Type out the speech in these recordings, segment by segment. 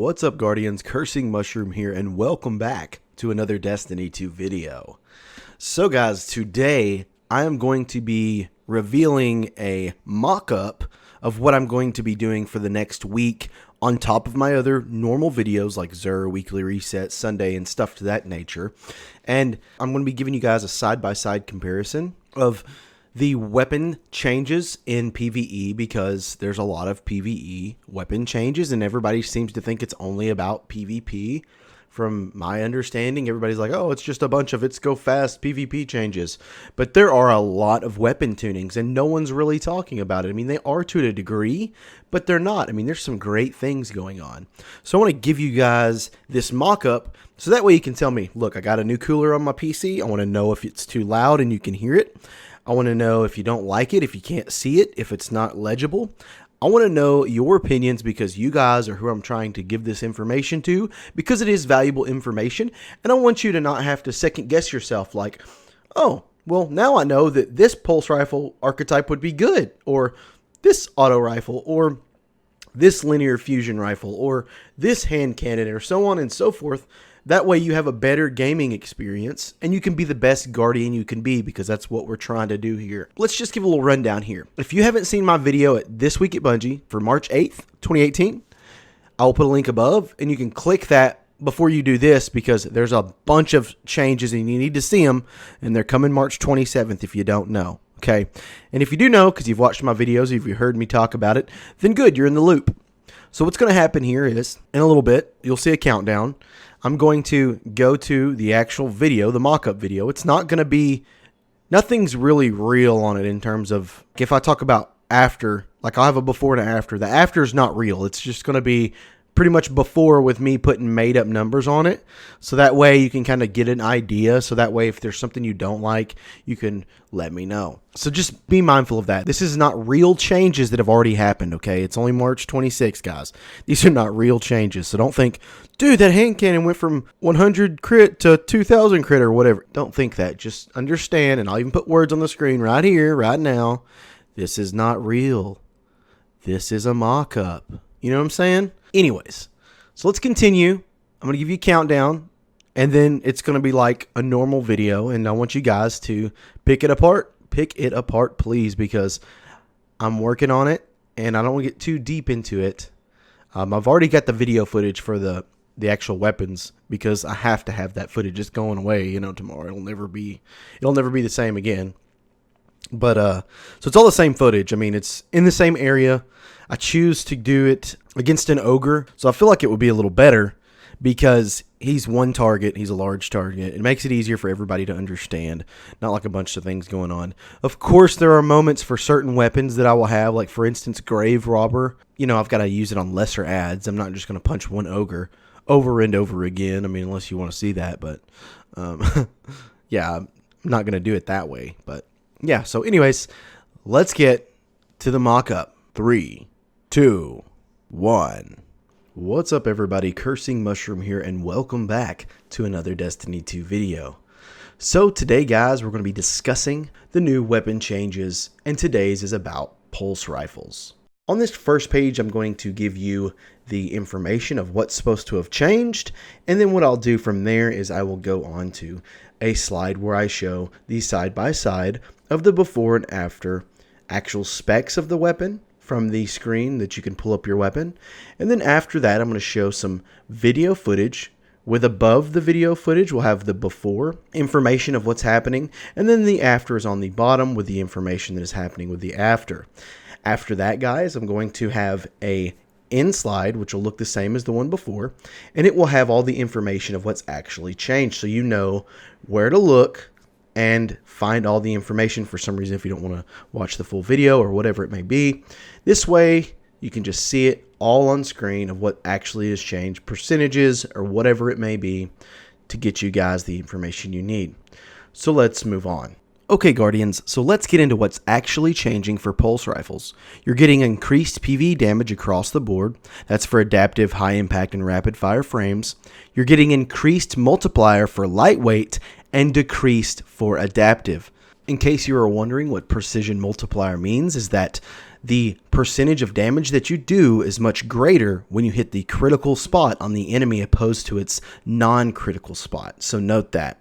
What's up, Guardians? Cursing Mushroom here, and welcome back to another Destiny 2 video. So guys, today I am going to be revealing a mock-up of what I'm going to be doing for the next week on top of my other normal videos like Xur, Weekly Reset, Sunday, and stuff to that nature. And I'm going to be giving you guys a side-by-side comparison of the weapon changes in PvE, because there's a lot of PvE weapon changes and everybody seems to think it's only about PvP. From my understanding, everybody's like, oh, it's just a bunch of it's go fast PvP changes. But there are a lot of weapon tunings and no one's really talking about it. I mean, they are to a degree, but they're not. I mean, there's some great things going on. So I want to give you guys this mock-up so that way you can tell me, look, I got a new cooler on my PC. I want to know if it's too loud and you can hear it. I want to know if you don't like it, if you can't see it, if it's not legible. I want to know your opinions because you guys are who I'm trying to give this information to, because it is valuable information. And I want you to not have to second guess yourself like, oh, well, now I know that this pulse rifle archetype would be good, or this auto rifle, or this linear fusion rifle, or this hand cannon, or so on and so forth. That way you have a better gaming experience and you can be the best Guardian you can be, because that's what we're trying to do here. Let's just give a little rundown here. If you haven't seen my video at This Week at Bungie for March 8th, 2018, I'll put a link above and you can click that before you do this, because there's a bunch of changes and you need to see them, and they're coming March 27th if you don't know. Okay. And if you do know, because you've watched my videos, if you heard me talk about it, then good, you're in the loop. So what's going to happen here is, in a little bit, you'll see a countdown. I'm going to go to the actual video, the mock-up video. It's not going to be, nothing's really real on it in terms of, if I talk about after, like I'll have a before and after. The after is not real. It's just going to be pretty much before with me putting made up numbers on it. So that way you can kind of get an idea. So that way if there's something you don't like, you can let me know. So just be mindful of that. This is not real changes that have already happened, okay? It's only March 26th, guys. These are not real changes. So don't think, dude, that hand cannon went from 100 crit to 2,000 crit or whatever. Don't think that. Just understand, and I'll even put words on the screen right here, right now. This is not real. This is a mock-up. You know what I'm saying? Anyways, so let's continue. I'm going to give you a countdown, and then it's going to be like a normal video, and I want you guys to pick it apart. Pick it apart, please, because I'm working on it, and I don't want to get too deep into it. I've already got the video footage for the actual weapons, because I have to have that footage. It's going away, you know, tomorrow. It'll never be the same again. But so it's all the same footage. I mean, it's in the same area. I choose to do it against an ogre, so I feel like it would be a little better because he's one target. He's a large target. It makes it easier for everybody to understand, not like a bunch of things going on. Of course, there are moments for certain weapons that I will have, like for instance, Grave Robber. You know, I've got to use it on lesser adds. I'm not just going to punch one ogre over and over again. I mean, unless you want to see that, but yeah, I'm not going to do it that way. But yeah, so anyways, let's get to the mock-up. 3, 2, 1. What's up, everybody? Cursing Mushroom here, and welcome back to another Destiny 2 video. So today, guys, we're going to be discussing the new weapon changes, and today's is about pulse rifles. On this first page, I'm going to give you the information of what's supposed to have changed, and then what I'll do from there is I will go on to a slide where I show the side-by-side of the before and after actual specs of the weapon from the screen that you can pull up your weapon. And then after that, I'm going to show some video footage with above the video footage, we'll have the before information of what's happening. And then the after is on the bottom with the information that is happening with the after. After that, guys, I'm going to have a end slide, which will look the same as the one before. And it will have all the information of what's actually changed. So you know where to look and find all the information for some reason if you don't want to watch the full video or whatever it may be. This way, you can just see it all on screen of what actually has changed, percentages or whatever it may be, to get you guys the information you need. So let's move on. Okay, Guardians, so let's get into what's actually changing for pulse rifles. You're getting increased PvE damage across the board. That's for adaptive, high impact, and rapid fire frames. You're getting increased multiplier for lightweight and decreased for adaptive. In case you are wondering what precision multiplier means, is that the percentage of damage that you do is much greater when you hit the critical spot on the enemy opposed to its non-critical spot. So note that.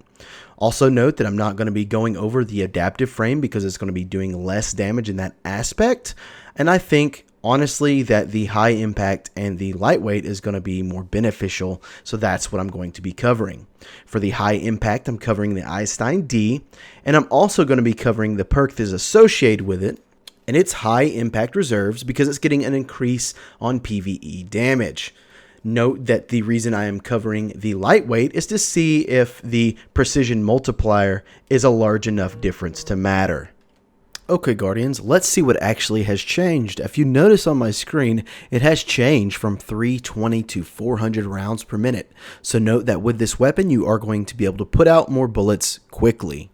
Also note that I'm not going to be going over the adaptive frame because it's going to be doing less damage in that aspect. And I think, honestly, that the high impact and the lightweight is going to be more beneficial. So that's what I'm going to be covering. For the high impact, I'm covering the Einstein D. And I'm also going to be covering the perk that is associated with it and its high impact reserves because it's getting an increase on PvE damage. Note that the reason I am covering the lightweight is to see if the precision multiplier is a large enough difference to matter. Okay, Guardians, let's see what actually has changed. If you notice on my screen, it has changed from 320 to 400 rounds per minute. So note that with this weapon, you are going to be able to put out more bullets quickly.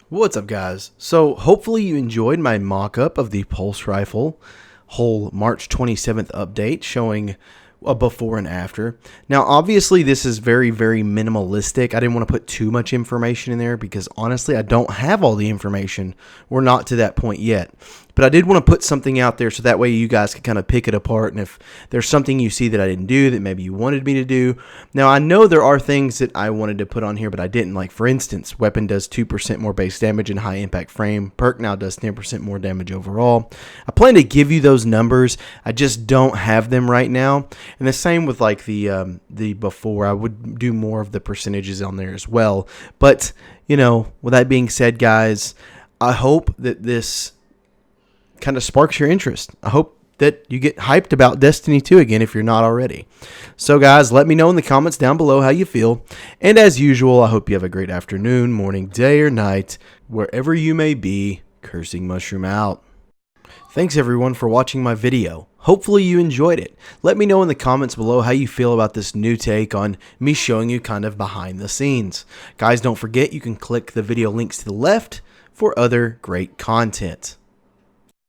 What's up, guys? So hopefully you enjoyed my mock-up of the pulse rifle whole March 27th update showing a before and after. Now obviously this is very minimalistic. I didn't want to put too much information in there because honestly I don't have all the information. We're not to that point yet. But I did want to put something out there so that way you guys can kind of pick it apart, and if there's something you see that I didn't do that maybe you wanted me to do. Now I know there are things that I wanted to put on here but I didn't, like for instance, weapon does 2% more base damage in high impact frame, perk now does 10% more damage overall. I plan to give you those numbers, I just don't have them right now. And the same with like the before, I would do more of the percentages on there as well. But you know, with that being said, guys, I hope that this kind of sparks your interest. I hope that you get hyped about Destiny 2 again if you're not already. So guys, let me know in the comments down below how you feel. And as usual, I hope you have a great afternoon, morning, day, or night, wherever you may be. Cursing Mushroom out. Thanks everyone for watching my video. Hopefully you enjoyed it. Let me know in the comments below how you feel about this new take on me showing you kind of behind the scenes. Guys, don't forget you can click the video links to the left for other great content.